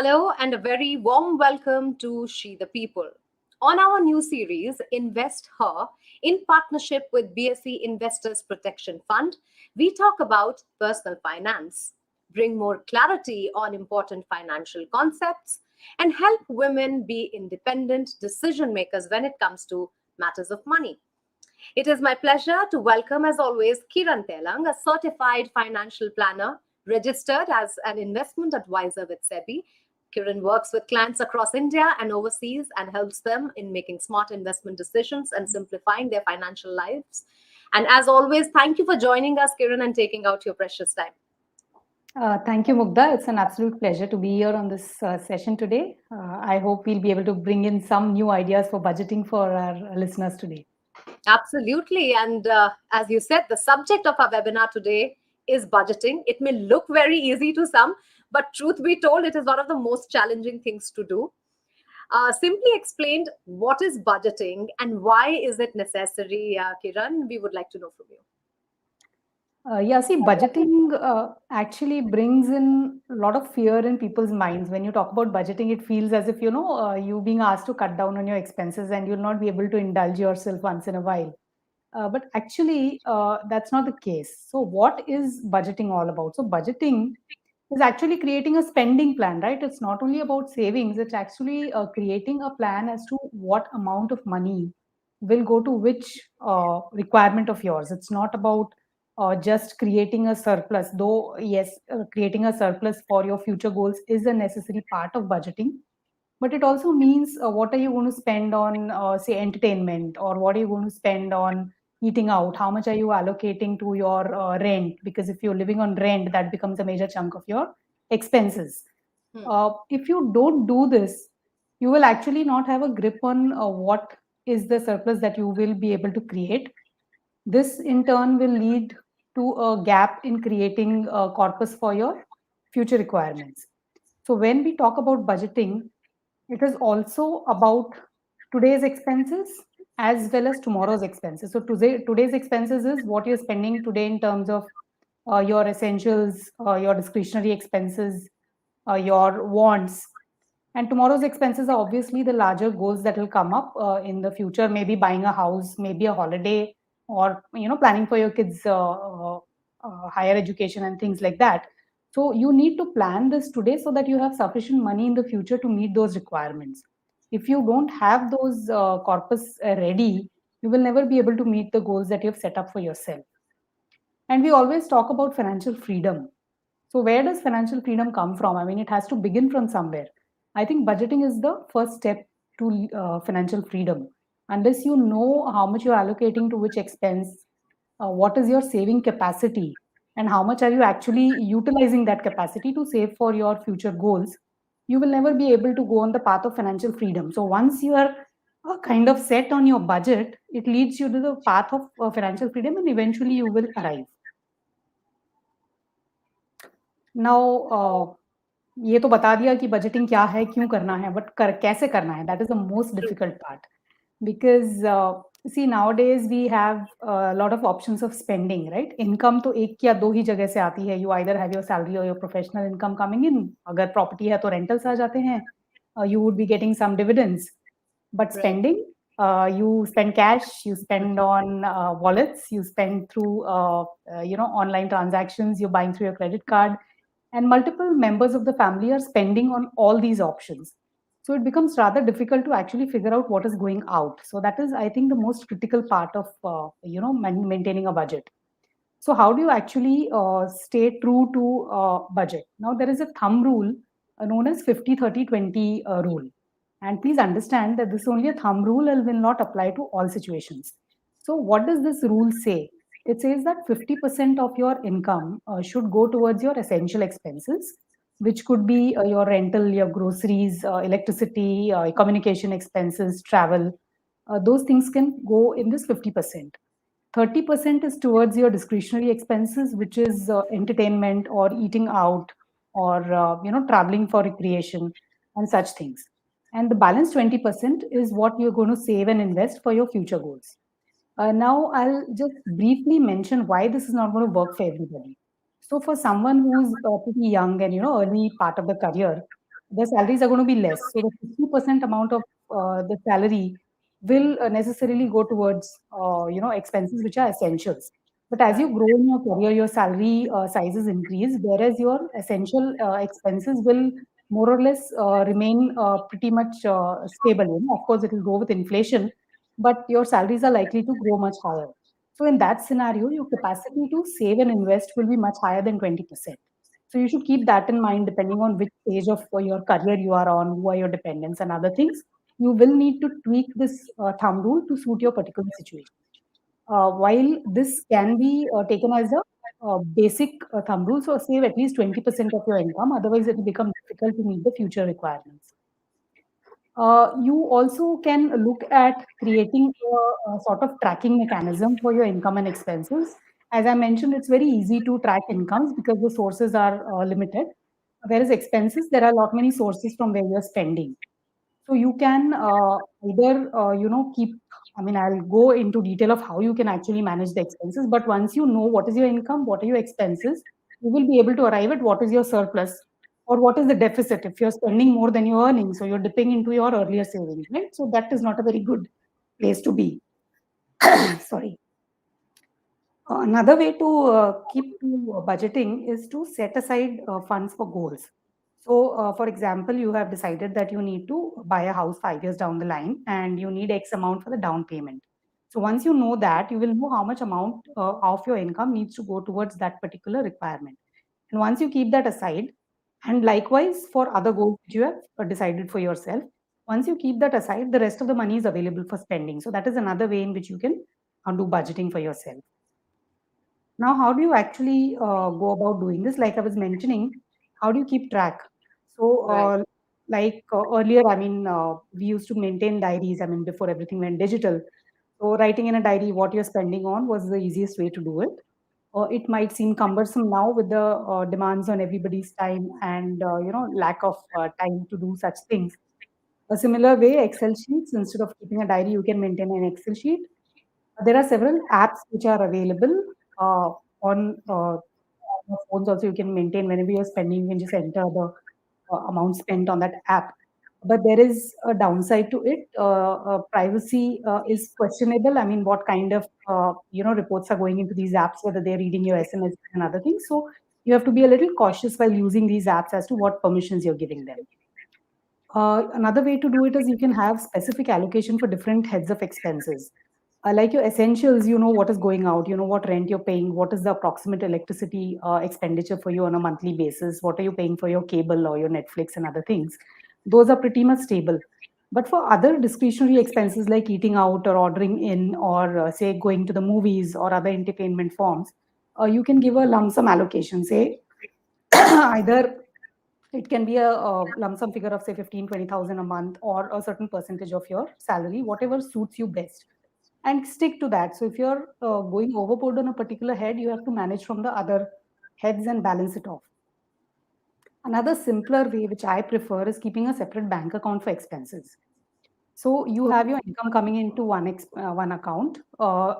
Hello and a very warm welcome to She the People. On our new series, Invest Her, in partnership with BSE Investors Protection Fund, we talk about personal finance, bring more clarity on important financial concepts, and help women be independent decision makers when it comes to matters of money. It is my pleasure to welcome, as always, Kiran Telang, a certified financial planner registered as an investment advisor with SEBI. Kiran works with clients across India and overseas and helps them in making smart investment decisions and simplifying their financial lives. And as always, thank you for joining us, Kiran, and taking out your precious time. Thank you, Mugdha. It's an absolute pleasure to be here on this session today. I hope we'll be able to bring in some new ideas for budgeting for our listeners today. Absolutely. And as you said, the subject of our webinar today is budgeting. It may look very easy to some, but truth be told, it is one of the most challenging things to do. Simply explained, what is budgeting and why is it necessary, Kiran? We would like to know from you. Budgeting actually brings in a lot of fear in people's minds. When you talk about budgeting, it feels as if, you being asked to cut down on your expenses and you'll not be able to indulge yourself once in a while. But actually, that's not the case. So, what is budgeting all about? So, budgeting is actually creating a spending plan, right? It's not only about savings, it's actually creating a plan as to what amount of money will go to which requirement of yours. It's not about just creating a surplus, though, yes, creating a surplus for your future goals is a necessary part of budgeting. But it also means what are you going to spend on, say, entertainment, or what are you going to spend on eating out? How much are you allocating to your rent? Because if you're living on rent, that becomes a major chunk of your expenses. If you don't do this, you will actually not have a grip on what is the surplus that you will be able to create. This in turn will lead to a gap in creating a corpus for your future requirements. So when we talk about budgeting, it is also about today's expenses as well as tomorrow's expenses. So today's expenses is what you're spending today in terms of your essentials, your discretionary expenses, your wants. And tomorrow's expenses are obviously the larger goals that will come up in the future, maybe buying a house, maybe a holiday, or planning for your kids' higher education and things like that. So you need to plan this today so that you have sufficient money in the future to meet those requirements. If you don't have those corpus ready, you will never be able to meet the goals that you have set up for yourself. And we always talk about financial freedom. So, where does financial freedom come from? I mean, it has to begin from somewhere. I think budgeting is the first step to financial freedom. Unless you know how much you're allocating to which expense, what is your saving capacity, and how much are you actually utilizing that capacity to save for your future goals, you will never be able to go on the path of financial freedom. So, once you are kind of set on your budget, it leads you to the path of financial freedom, and eventually you will arrive. Now ये तो बता दिया कि budgeting क्या है, क्यों करना है, बट कैसे करना है, that is the most difficult part. Because see nowadays we have lot of options of spending, right? Income तो एक या दो ही जगह से आती है. You either have your salary or your professional income coming in. अगर प्रॉपर्टी है तो रेंटल्स आ जाते हैं, you would be getting some dividends. But spending, you spend cash, you spend on wallets, you spend through online transactions, you're buying through your credit card, and multiple members of the family are spending on all these options. So it becomes rather difficult to actually figure out what is going out. So that is, I think, the most critical part of maintaining a budget. So how do you actually stay true to budget? Now there is a thumb rule known as 50-30-20 rule. And please understand that this is only a thumb rule and will not apply to all situations. So, what does this rule say? It says that 50% of your income should go towards your essential expenses, which could be your rental, your groceries, electricity, communication expenses, travel. Those things can go in this 50%. 30% is towards your discretionary expenses, which is entertainment or eating out, or traveling for recreation and such things. And the balance 20% is what you're going to save and invest for your future goals. Now, I'll just briefly mention why this is not going to work for everybody. So, for someone who's pretty young and early part of the career, the salaries are going to be less. So the 50% amount of the salary will necessarily go towards expenses which are essentials. But as you Right. grow in your career, your salary sizes increase, whereas your essential expenses will more or less remain pretty much stable. Of course, it will go with inflation, but your salaries are likely to grow much higher. So in that scenario, your capacity to save and invest will be much higher than 20%. So you should keep that in mind depending on which stage of your career you are on, who are your dependents and other things. You will need to tweak this thumb rule to suit your particular situation. While this can be taken as a basic thumb rule, so save at least 20% of your income, otherwise it will become difficult to meet the future requirements. You also can look at creating a sort of tracking mechanism for your income and expenses. As I mentioned, it's very easy to track incomes because the sources are limited. Whereas expenses, there are a lot many sources from where you're spending. So you can either, keep, I mean, I'll go into detail of how you can actually manage the expenses. But once you know what is your income, what are your expenses, you will be able to arrive at what is your surplus or what is the deficit if you're spending more than you're earning. So you're dipping into your earlier savings, right? So that is not a very good place to be. Sorry. Another way to keep to budgeting is to set aside funds for goals. So, for example, you have decided that you need to buy a house 5 years down the line and you need X amount for the down payment. So, once you know that, you will know how much amount of your income needs to go towards that particular requirement. And once you keep that aside, and likewise for other goals that you have decided for yourself, once you keep that aside, the rest of the money is available for spending. So, that is another way in which you can do budgeting for yourself. Now, how do you actually go about doing this? Like I was mentioning, how do you keep track? So, Right. earlier, I mean, we used to maintain diaries. I mean, before everything went digital. So, writing in a diary what you're spending on was the easiest way to do it. It might seem cumbersome now with the demands on everybody's time and lack of time to do such things. A similar way, Excel sheets, instead of keeping a diary, you can maintain an Excel sheet. There are several apps which are available on your phones. Also, you can maintain whenever you're spending, you can just enter the amount spent on that app. But there is a downside to it. Privacy is questionable. I mean, what kind of reports are going into these apps, whether they're reading your SMS and other things. So you have to be a little cautious while using these apps as to what permissions you're giving them. Another way to do it is you can have specific allocation for different heads of expenses. Like your essentials, you know what is going out, you know what rent you're paying, what is the approximate electricity expenditure for you on a monthly basis, what are you paying for your cable or your Netflix and other things. Those are pretty much stable. But for other discretionary expenses like eating out or ordering in or say going to the movies or other entertainment forms, you can give a lump sum allocation, say either it can be a lump sum figure of say 15, 20,000 a month or a certain percentage of your salary, whatever suits you best, and stick to that. So if you're going overboard on a particular head, you have to manage from the other heads and balance it off. Another simpler way, which I prefer, is keeping a separate bank account for expenses. So you have your income coming into one account.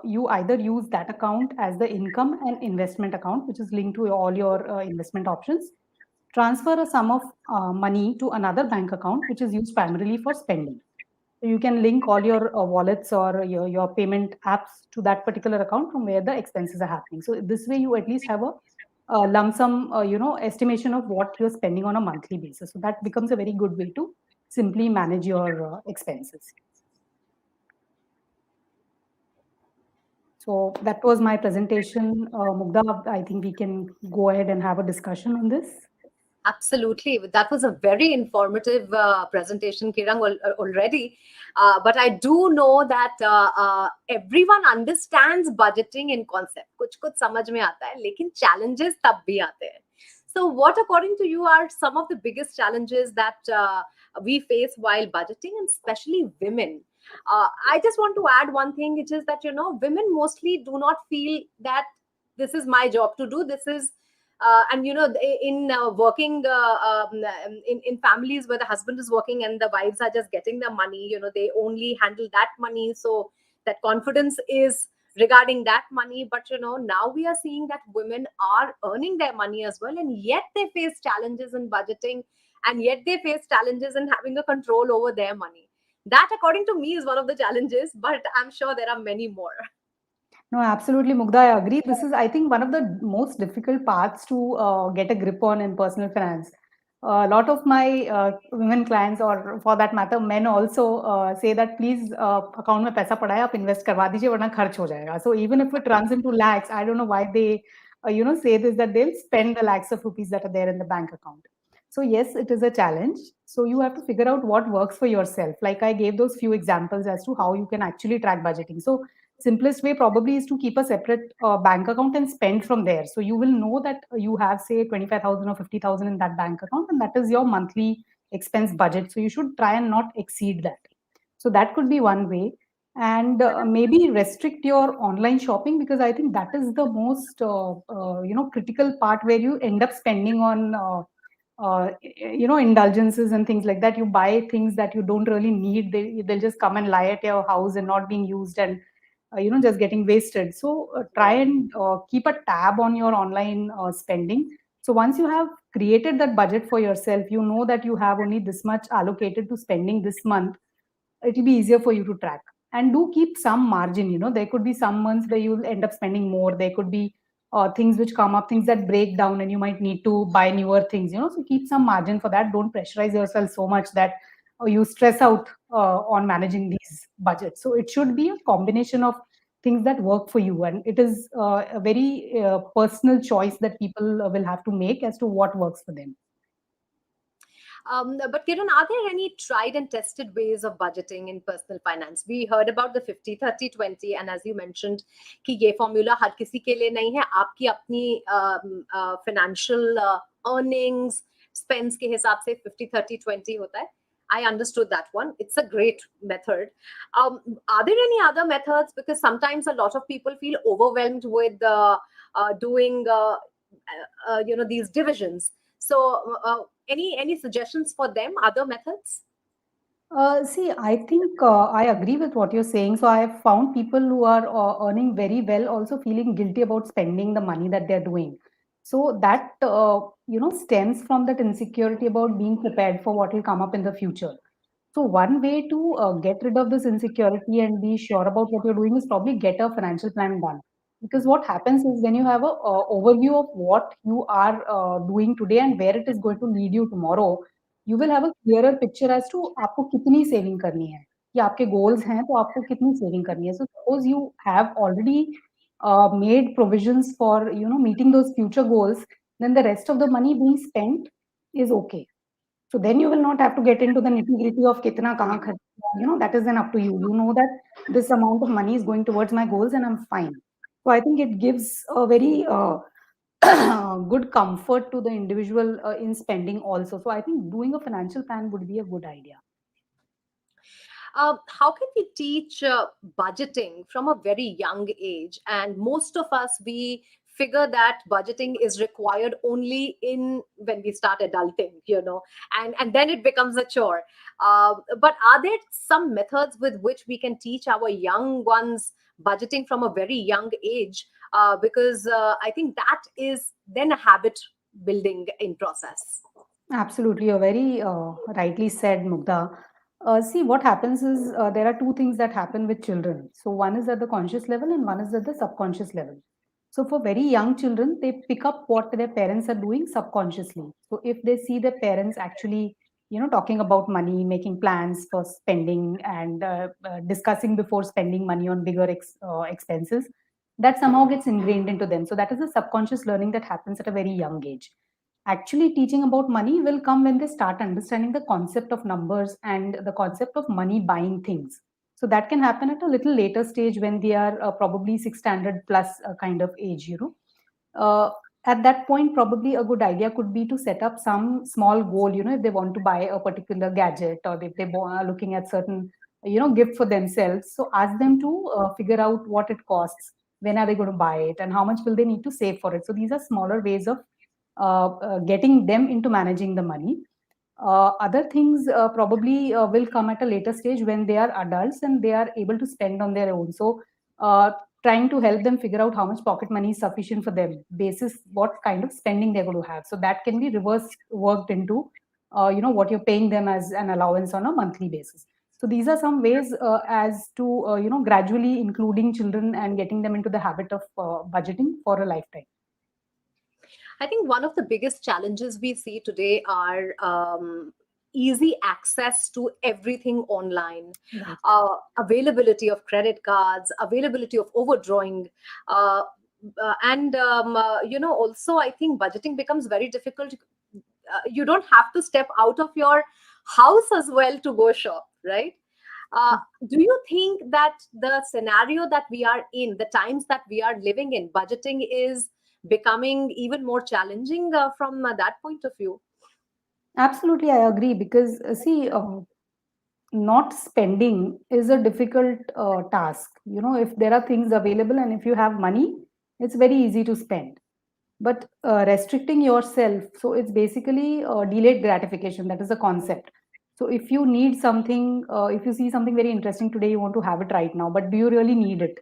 You either use that account as the income and investment account, which is linked to all your investment options. Transfer a sum of money to another bank account, which is used primarily for spending. So you can link all your wallets or your payment apps to that particular account from where the expenses are happening. So this way, you at least have a lump sum, estimation of what you're spending on a monthly basis. So that becomes a very good way to simply manage your expenses. So that was my presentation. Mugdha, I think we can go ahead and have a discussion on this. Absolutely. That was a very informative presentation, Kirang, already. But I do know that everyone understands budgeting in concept. कुछ कुछ समझ में आता है, लेकिन challenges तब भी आते हैं. So, what, according to you, are some of the biggest challenges that we face while budgeting, and especially women? I just want to add one thing, which is that women mostly do not feel that this is my job to do. This is and in working in families where the husband is working and the wives are just getting the money, they only handle that money, so that confidence is regarding that money. But now we are seeing that women are earning their money as well, and yet they face challenges in budgeting, and yet they face challenges in having a control over their money. That, according to me, is one of the challenges, but I'm sure there are many more. No, absolutely, Mugdha. I agree. This is, I think, one of the most difficult parts to get a grip on in personal finance. A lot of my women clients, or for that matter, men also say that please account में पैसा पड़ा है आप invest करवा दीजिए वरना खर्च हो जाएगा. So even if it runs into lakhs, I don't know why they say this, that they'll spend the lakhs of rupees that are there in the bank account. So yes, it is a challenge. So you have to figure out what works for yourself. Like I gave those few examples as to how you can actually track budgeting. So simplest way probably is to keep a separate bank account and spend from there. So you will know that you have say 25,000 or 50,000 in that bank account, and that is your monthly expense budget. So you should try and not exceed that. So that could be one way. And maybe restrict your online shopping, because I think that is the most critical part where you end up spending on indulgences and things like that. You buy things that you don't really need. They'll just come and lie at your house and not being used, and just getting wasted. So try and keep a tab on your online spending. So once you have created that budget for yourself, you know that you have only this much allocated to spending this month. It'll be easier for you to track. And do keep some margin. There could be some months where you'll end up spending more. There could be things which come up, things that break down, and you might need to buy newer things. So keep some margin for that. Don't pressurize yourself so much that you stress out on managing these budgets. So it should be a combination of things that work for you, and it is a very personal choice that people will have to make as to what works for them. But Kiran, are there any tried and tested ways of budgeting in personal finance? We heard about the 50-30-20, and as you mentioned, कि ये formula हर किसी के लिए नहीं है. आपकी अपनी financial earnings, spends के हिसाब से 50-30-20 होता है. I understood that one. It's a great method. Are there any other methods? Because sometimes a lot of people feel overwhelmed with doing, these divisions. So, any suggestions for them? Other methods? See, I think I agree with what you're saying. So I have found people who are earning very well also feeling guilty about spending the money that they're doing. So that stems from that insecurity about being prepared for what will come up in the future. So one way to get rid of this insecurity and be sure about what you're doing is probably get a financial plan done. Because what happens is when you have a overview of what you are doing today and where it is going to lead you tomorrow, you will have a clearer picture as to आपको कितनी saving करनी है कि आपके goals हैं तो आपको कितनी saving करनी है. So suppose you have already made provisions for meeting those future goals, then the rest of the money being spent is okay. So then you will not have to get into the nitty-gritty of kitna kahan kharch kiya. That is then up to you. You know that this amount of money is going towards my goals and I'm fine. So I think it gives a very good comfort to the individual in spending also. So I think doing a financial plan would be a good idea. How can we teach budgeting from a very young age? And most of us, we figure that budgeting is required only in when we start adulting, and then it becomes a chore. But are there some methods with which we can teach our young ones budgeting from a very young age? Because I think that is then a habit building in process. Absolutely, you're very rightly said, Mugdha. See, what happens is there are two things that happen with children. So, one is at the conscious level and one is at the subconscious level. So, for very young children, they pick up what their parents are doing subconsciously. So, if they see their parents actually, talking about money, making plans for spending, and discussing before spending money on bigger expenses, that somehow gets ingrained into them. So, that is a subconscious learning that happens at a very young age. Actually teaching about money will come when they start understanding the concept of numbers and the concept of money buying things. So that can happen at a little later stage when they are probably 6 standard plus kind of age. uh, at that point probably a good idea could be to set up some small goal, if they want to buy a particular gadget, or if they are looking at certain gift for themselves. So ask them to figure out what it costs, when are they going to buy it, and how much will they need to save for it. So these are smaller ways of getting them into managing the money. Other things probably will come at a later stage when they are adults and they are able to spend on their own. So trying to help them figure out how much pocket money is sufficient for them basis what kind of spending they're going to have. So that can be reverse worked into what you're paying them as an allowance on a monthly basis. So these are some ways as to gradually including children and getting them into the habit of budgeting for a lifetime. I think one of the biggest challenges we see today are easy access to everything online, Right. availability of credit cards, availability of overdrawing. And also I think budgeting becomes very difficult. You don't have to step out of your house as well to go shop, right? uh, do you think that the scenario that we are in, the times that we are living in, budgeting is becoming even more challenging from that point of view? Absolutely, I agree because see, not spending is a difficult task. If there are things available and if you have money, it's very easy to spend. But restricting yourself, so it's basically delayed gratification. That is the concept. So if you need something, if you see something very interesting today, you want to have it right now, but do you really need it?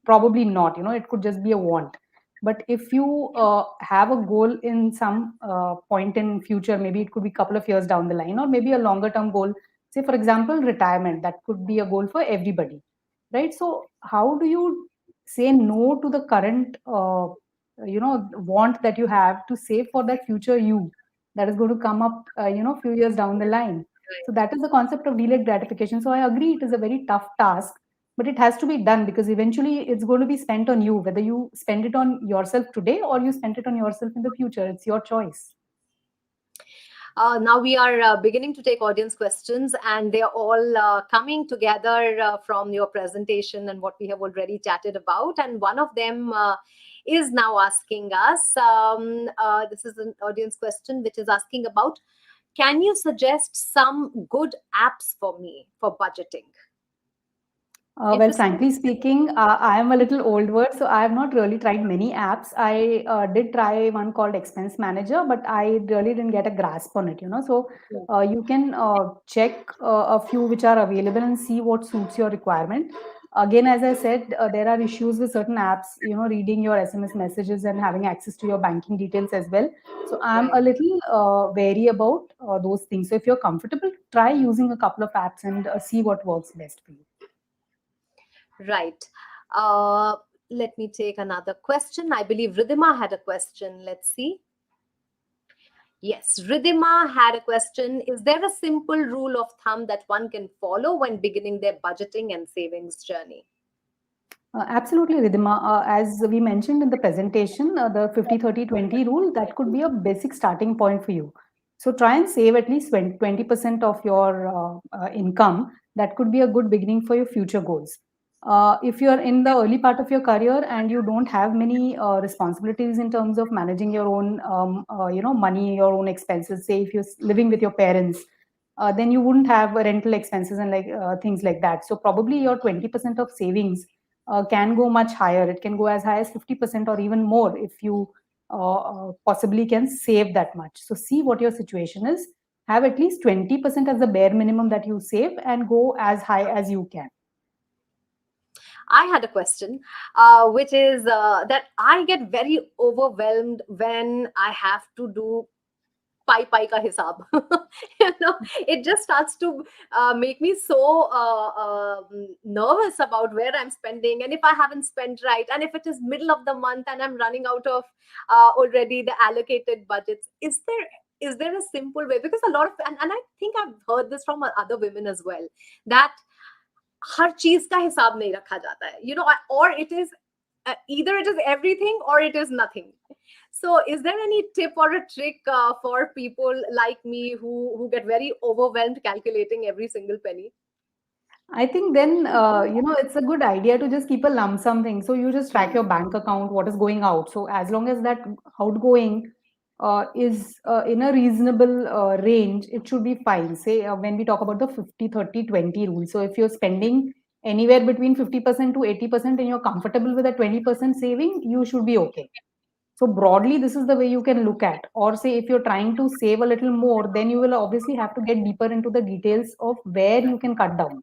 Probably not. It could just be a want. But if you have a goal in some point in future, maybe it could be a couple of years down the line, or maybe a longer term goal, say for example retirement, that could be a goal for everybody, right? So how do you say no to the current want that you have to save for that future you that is going to come up few years down the line? So that is the concept of delayed gratification. So I agree it is a very tough task, but it has to be done because eventually it's going to be spent on you, whether you spend it on yourself today or you spend it on yourself in the future. It's your choice. Now we are beginning to take audience questions, and they are all coming together from your presentation and what we have already chatted about. And one of them is now asking us, this is an audience question which is asking about, can you suggest some good apps for me for budgeting? Well, Interesting. frankly speaking, I am a little old word, so I have not really tried many apps. I did try one called Expense Manager, but I really didn't get a grasp on it. So you can check a few which are available and see what suits your requirement. Again, as I said, there are issues with certain apps, reading your SMS messages and having access to your banking details as well. So I'm Right. a little wary about those things. So if you're comfortable, try using a couple of apps and see what works best for you. Right. Uh, Let me take another question. I believe Ridhima had a question. Let's see. Yes, Ridhima had a question. Is there a simple rule of thumb that one can follow when beginning their budgeting and savings journey? Absolutely, Ridhima. As we mentioned in the presentation, the 50-30-20 rule, that could be a basic starting point for you. So try and save at least 20% of your income. That could be a good beginning for your future goals. If you're in the early part of your career and you don't have many responsibilities in terms of managing your own, money, your own expenses, say if you're living with your parents, then you wouldn't have rental expenses and like things like that. So probably your 20% of savings can go much higher. It can go as high as 50% or even more if you possibly can save that much. So see what your situation is. Have at least 20% as the bare minimum that you save and go as high as you can. I had a question, which is that I get very overwhelmed when I have to do pi ka hisab. It just starts to make me so nervous about where I'm spending, and if I haven't spent right, and if it is middle of the month and I'm running out of already the allocated budgets. Is there a simple way? Because a lot of, and I think I've heard this from other women as well, that हर चीज का हिसाब नहीं रखा जाता है, or it is either it is everything or it is nothing. So is there any tip or a trick for people like me who get very overwhelmed calculating every single penny? I think then, it's a good idea to just keep a lump sum thing. So you just track your bank account, what is going out. So as long as that outgoing is in a reasonable range, it should be fine. Say when we talk about the 50-30-20 rule. So if you're spending anywhere between 50% to 80% and you're comfortable with a 20% saving, you should be okay. So broadly, this is the way you can look at. Or say if you're trying to save a little more, then you will obviously have to get deeper into the details of where you can cut down.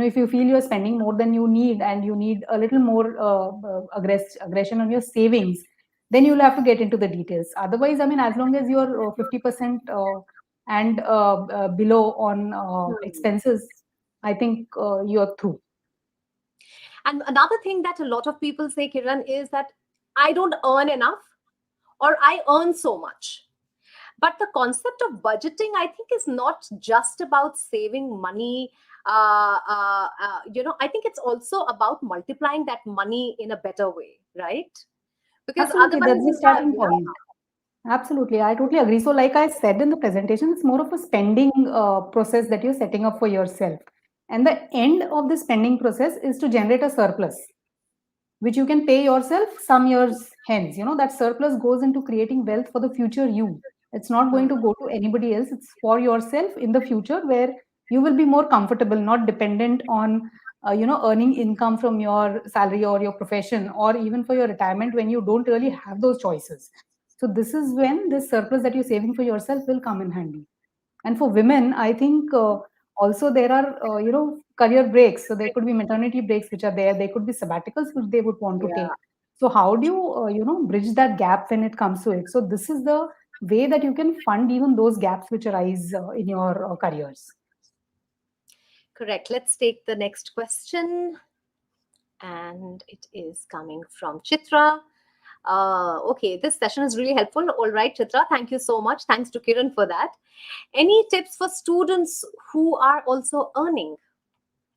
If you feel you're spending more than you need and you need a little more aggression on your savings, then you'll have to get into the details. Otherwise, I mean, as long as you're 50% and below on Hmm. expenses, I think you're through. And another thing that a lot of people say, Kiran, is that I don't earn enough or I earn so much. But the concept of budgeting, I think, is not just about saving money. I think it's also about multiplying that money in a better way, right? Because Absolutely, otherwise, that's the starting point. yeah, Absolutely, I totally agree. So, like I said in the presentation, it's more of a spending process that you're setting up for yourself. And the end of the spending process is to generate a surplus, which you can pay yourself some years hence. That surplus goes into creating wealth for the future you. It's not going hmm, to go to anybody else. It's for yourself in the future, where you will be more comfortable, not dependent on earning income from your salary or your profession, or even for your retirement when you don't really have those choices. So this is when this surplus that you're saving for yourself will come in handy. And for women, I think also there are career breaks. So there could be maternity breaks which are there. There could be sabbaticals which they would want to yeah, take. So how do you bridge that gap when it comes to it? So this is the way that you can fund even those gaps which arise in your careers. correct. Let's take the next question, and it is coming from Chitra. Okay, this session is really helpful. All right, Chitra, thank you so much. Thanks to Kiran for that. Any tips for students who are also earning?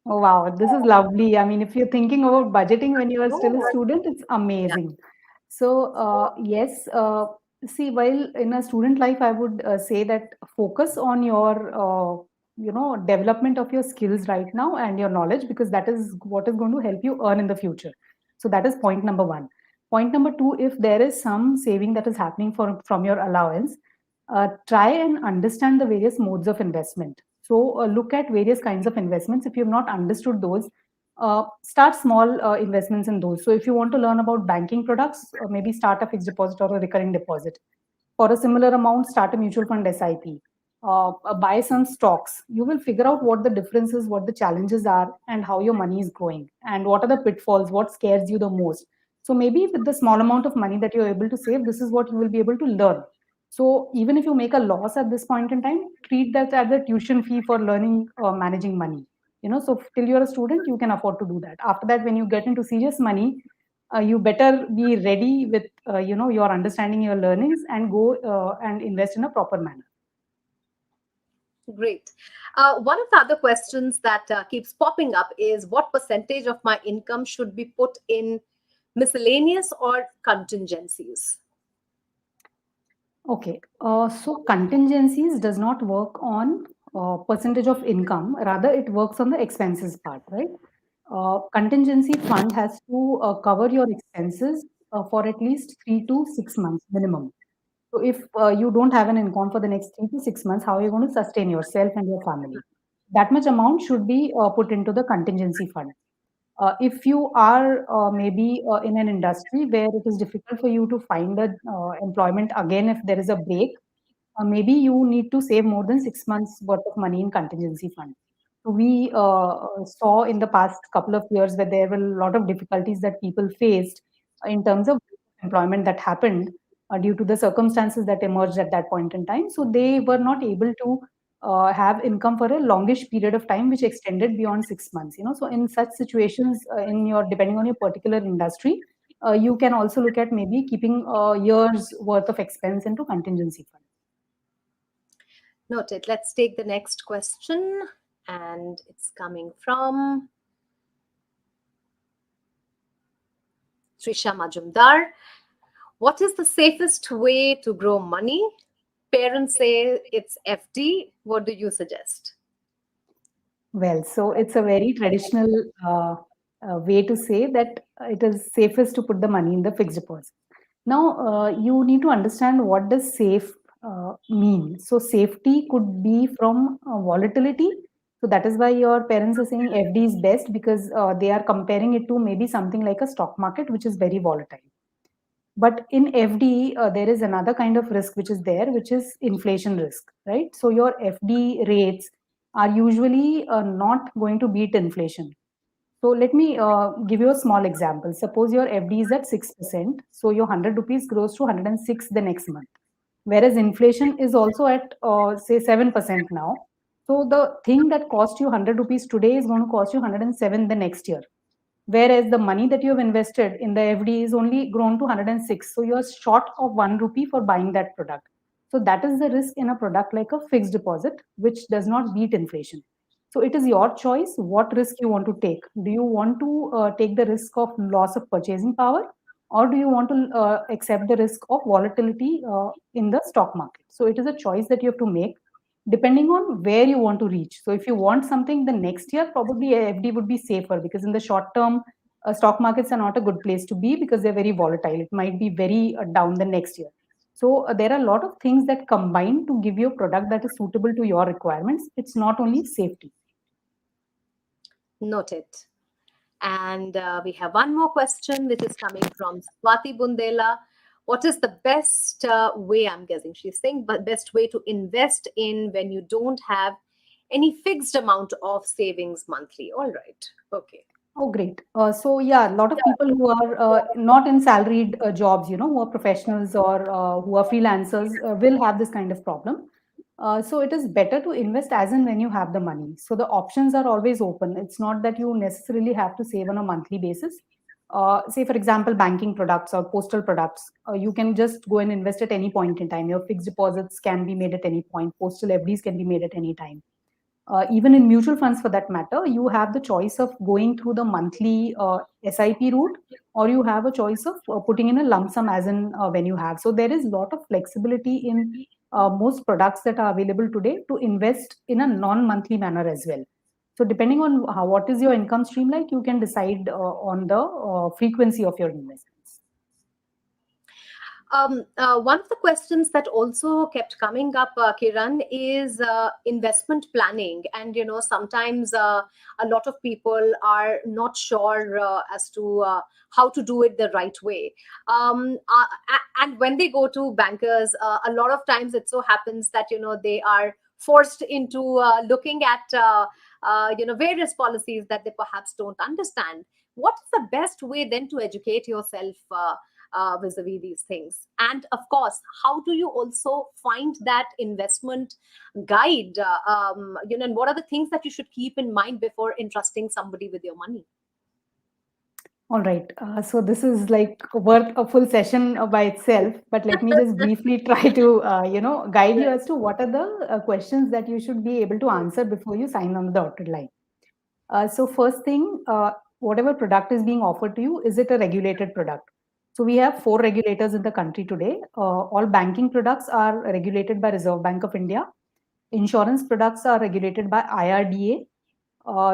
Oh, wow. This is lovely. I mean, if you're thinking about budgeting when you are still a Oh, student, it's yeah. amazing. So, yes, see, while in a student life, I would say that focus on your, development of your skills right now and your knowledge, because that is what is going to help you earn in the future. So that is point number one. Point number two, if there is some saving that is happening from your allowance, try and understand the various modes of investment. So, look at various kinds of investments. If you have not understood those, start small investments in those. So, if you want to learn about banking products, maybe start a fixed deposit or a recurring deposit. For a similar amount, start a mutual fund SIP. Buy some stocks. You will figure out what the differences, what the challenges are, and how your money is growing, and what are the pitfalls, what scares you the most. So maybe with the small amount of money that you're able to save, this is what you will be able to learn. So even if you make a loss at this point in time, treat that as a tuition fee for learning managing money. So till you're a student, you can afford to do that. After that, when you get into serious money, you better be ready with your understanding, your learnings, and go and invest in a proper manner. Great. One of the other questions that keeps popping up is what percentage of my income should be put in miscellaneous or contingencies? Okay, so contingencies does not work on percentage of income. Rather, it works on the expenses part, right? Contingency fund has to cover your expenses for at least 3 to 6 months minimum. So if you don't have an income for the next 3 to 6 months, how are you going to sustain yourself and your family? That much amount should be put into the contingency fund. If you are maybe in an industry where it is difficult for you to find a employment again if there is a break, maybe you need to save more than 6 months worth of money in contingency fund. So we saw in the past couple of years where there were a lot of difficulties that people faced in terms of employment that happened due to the circumstances that emerged at that point in time. So they were not able to have income for a longish period of time, which extended beyond 6 months. So in such situations, in your depending on your particular industry, you can also look at maybe keeping a year's worth of expense into contingency fund. Noted. Let's take the next question, and it's coming from Trisha Majumdar. What is the safest way to grow money? Parents say it's FD. What do you suggest? Well, so it's a very traditional way to say that it is safest to put the money in the fixed deposit. Now, you need to understand what does safe mean. So, safety could be from volatility. So that is why your parents are saying FD is best, because they are comparing it to maybe something like a stock market, which is very volatile. But in FD, there is another kind of risk which is there, which is inflation risk, right? So your FD rates are usually not going to beat inflation. So let me give you a small example. Suppose your FD is at 6%, so your 100 rupees grows to 106 the next month. Whereas inflation is also at say 7% now. So the thing that cost you 100 rupees today is going to cost you 107 the next year. Whereas the money that you have invested in the FD is only grown to 106. So you're short of 1 rupee for buying that product. So that is the risk in a product like a fixed deposit, which does not beat inflation. So it is your choice what risk you want to take. Do you want to take the risk of loss of purchasing power, or do you want to accept the risk of volatility in the stock market? So it is a choice that you have to make depending on where you want to reach. So if you want something the next year, probably FD would be safer, because in the short term, stock markets are not a good place to be because they're very volatile. It might be very down the next year. So there are a lot of things that combine to give you a product that is suitable to your requirements. It's not only safety. Noted. And we have one more question, which is coming from Swati Bundela. What is the best way, I'm guessing she's saying, but best way to invest in when you don't have any fixed amount of savings monthly? All right. Okay. Oh, great. So yeah, a lot of people who are not in salaried jobs, who are professionals or who are freelancers, will have this kind of problem. So it is better to invest as and when you have the money. So the options are always open. It's not that you necessarily have to save on a monthly basis. Say, for example, banking products or postal products, you can just go and invest at any point in time. Your fixed deposits can be made at any point. Postal FDs can be made at any time. Even in mutual funds for that matter, you have the choice of going through the monthly SIP route, or you have a choice of putting in a lump sum as in when you have. So there is a lot of flexibility in most products that are available today to invest in a non-monthly manner as well. So depending on what is your income stream like, you can decide on the frequency of your investments. One of the questions that also kept coming up, Kiran, is investment planning. And, sometimes a lot of people are not sure as to how to do it the right way. And when they go to bankers, a lot of times it so happens that, they are forced into looking at, various policies that they perhaps don't understand. What is the best way then to educate yourself vis-a-vis these things? And of course, how do you also find that investment guide? And what are the things that you should keep in mind before entrusting somebody with your money? All right. So this is like worth a full session by itself, but let me just briefly try to, guide you Right. as to what are the questions that you should be able to answer before you sign on the dotted line. So first thing, whatever product is being offered to you, is it a regulated product? So we have 4 regulators in the country today. All banking products are regulated by Reserve Bank of India. Insurance products are regulated by IRDA.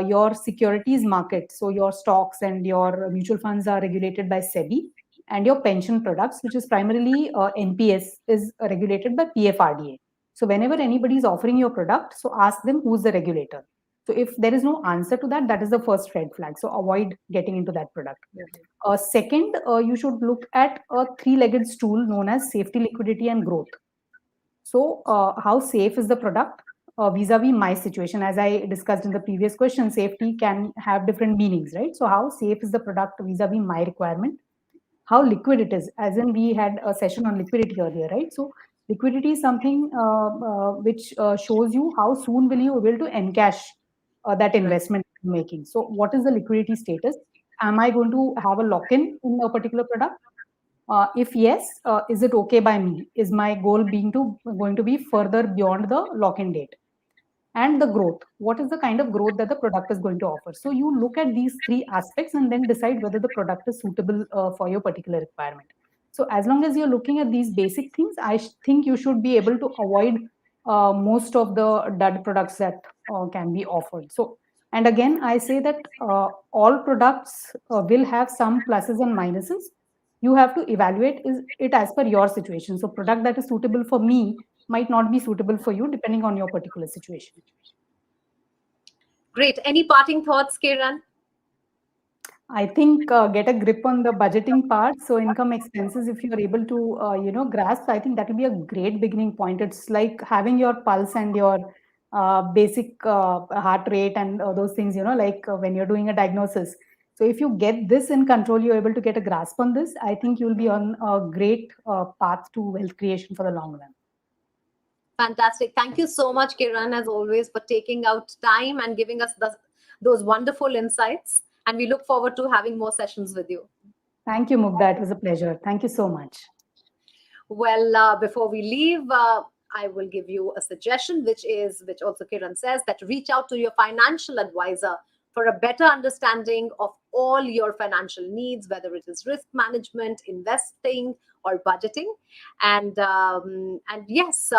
Your securities market, so your stocks and your mutual funds, are regulated by SEBI, and your pension products, which is primarily NPS, is regulated by PFRDA. So whenever anybody is offering your product, so ask them who's the regulator. So if there is no answer to that, that is the first red flag. So avoid getting into that product. Second, you should look at a three-legged stool known as safety, liquidity, and growth. So, how safe is the product vis-a-vis my situation? As I discussed in the previous question, safety can have different meanings, right? So, how safe is the product vis-a-vis my requirement? How liquid it is, as in we had a session on liquidity earlier, right? So, liquidity is something which shows you how soon will you able to encash that Right. investment you're making. So, what is the liquidity status? Am I going to have a lock-in in a particular product? If yes, is it okay by me? Is my goal going to be further beyond the lock-in date? And the growth. What is the kind of growth that the product is going to offer? So you look at these 3 aspects and then decide whether the product is suitable for your particular requirement. So as long as you're looking at these basic things, think you should be able to avoid most of the dud products that can be offered. So, and again, I say that all products will have some pluses and minuses. You have to evaluate it as per your situation. So product that is suitable for me might not be suitable for you depending on your particular situation. Great. Any parting thoughts, Kiran? I think get a grip on the budgeting part. So income expenses, if you are able to, grasp, I think that will be a great beginning point. It's like having your pulse and your basic heart rate and those things, like when you're doing a diagnosis. So if you get this in control, you're able to get a grasp on this, I think you'll be on a great path to wealth creation for the long run. Fantastic. Thank you so much, Kiran, as always, for taking out time and giving us those wonderful insights. And we look forward to having more sessions with you. Thank you, Mugdha. It was a pleasure. Thank you so much. Well, before we leave, I will give you a suggestion, which also Kiran says, that reach out to your financial advisor for a better understanding of all your financial needs, whether it is risk management, investing, or budgeting. And yes,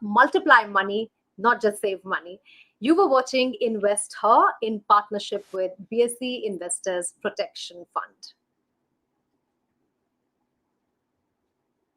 multiply money, not just save money. You were watching Invest Her in partnership with BSE Investors Protection Fund.